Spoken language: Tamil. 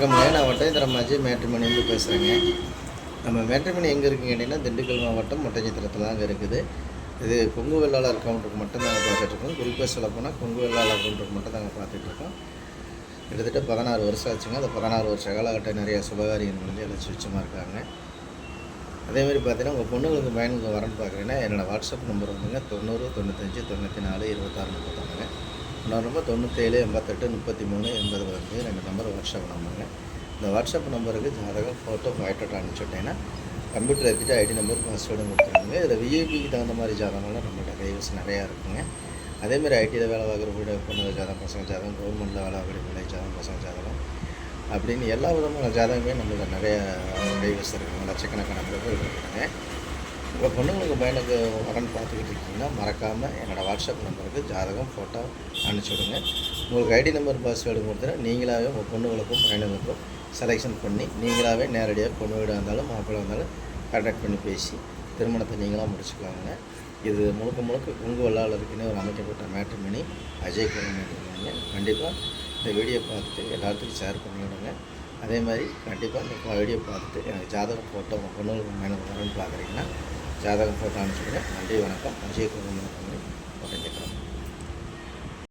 வணக்கம்ங்க. நான் ஒட்டஞ்சத்திரமாச்சி மேட்ரிமோனிலேருந்து பேசுகிறேங்க. நம்ம மேட்ரிமோனி எங்கே இருக்குங்க கேட்டிங்கன்னா, திண்டுக்கல் மாவட்டம் ஒட்டஞ்சத்திரத்தில் தாங்க இருக்குது. இது கொங்கு வெள்ளாளர் கவுண்டருக்கு மட்டும் தாங்க பார்த்துட்ருக்கோம். குறிப்பாக சொல்லப்போனால் கொங்கு வெள்ளாளர் கவுண்டருக்கு மட்டும் தாங்க பார்த்துட்ருக்கோம். கிட்டத்தட்ட 16 வருஷம் ஆச்சுங்க. அந்த 16 வருஷ காலகட்டம் நிறையா சுபகாரியங்கள் முடிஞ்சு எல்லாம் சுவிச்சமாக இருக்காங்க. அதேமாதிரி பார்த்தீங்கன்னா, உங்கள் பொண்ணுங்களுக்கு பையனுக்கு வரேன்னு பார்க்குறீங்கன்னா, என்னோடய வாட்ஸ்அப் நம்பர் வந்துங்க 90 95 94 26 31ங்க. இன்னொரு நம்பர் 97 88 33 80 15 2 நம்பர் வாட்ஸ்அப் நம்பருங்க. இந்த வாட்ஸ்அப் நம்பருக்கு ஜாதகம் ஃபோட்டோ பயோடேட்டா அனுப்பிச்சி விட்டீங்கன்னா கம்ப்யூட்டர் எடுத்துகிட்டு ஐடி நம்பர் பாஸ்வேர்டும் கொடுத்துருங்க. இதில் விஐபிக்கு தகுந்த மாதிரி ஜாதகம்லாம் நம்மள்ட்ட கைவசம் நிறையா இருக்குங்க. அதேமாதிரி ஐடியில் வேலை பார்க்குற வீடு பொண்ணு ஜாதகம், பசங்க ஜாதகம், கவர்மெண்ட்டில் வேலை பார்க்குற பிள்ளை ஜாதகம், பசங்க ஜாதகம் அப்படின்னு எல்லா விதமான ஜாதகமே நம்மள்ட்ட நிறையா கைவசம் இருக்குங்க. லட்சக்கணக்கான பேர் இருக்குங்க. உங்கள் பொண்ணுங்களுக்கு பையனுக்கு வரன்னு பார்த்துக்கிட்டு இருக்கீங்கன்னா மறக்காமல் என்னோடய வாட்ஸ்அப் நம்பருக்கு ஜாதகம் ஃபோட்டோ அனுப்பிச்சி விடுங்க. உங்களுக்கு ஐடி நம்பர் பாஸ்வேர்டு கொடுத்துனா நீங்களாகவே உங்கள் பொண்ணுங்களுக்கும் பையனுங்களுக்கும் செலெக்ஷன் பண்ணி நீங்களாகவே நேரடியாக பொண்ணு வீடாக இருந்தாலும் மாப்பிள்ளை இருந்தாலும் கான்டாக்ட் பண்ணி பேசி திருமணத்தை நீங்களாக முடிச்சுக்கலாங்க. இது முழுக்க முழுக்க கொங்கு வெள்ளாளருக்குன்னு ஒரு அமைக்கப்பட்ட மேட்ரிமோனி அஜய் குமார் மேட்ரிமோனிங்க. கண்டிப்பாக இந்த வீடியோ பார்த்துட்டு எல்லாத்துக்கும் ஷேர் பண்ணிவிடுங்க. அதே மாதிரி கண்டிப்பாக இந்த வீடியோ பார்த்துட்டு எனக்கு ஜாதகம் ஃபோட்டோ உங்கள் பொண்ணுங்களுக்கு மேலே வரன்னு பார்க்குறீங்கன்னா ஜாதகம் ஃபோட்டோ அனுப்பிச்சுடுங்க. நன்றி, வணக்கம். அஜய் குமார் மேட்ரிமோனி ஒட்டஞ்சத்திரம்.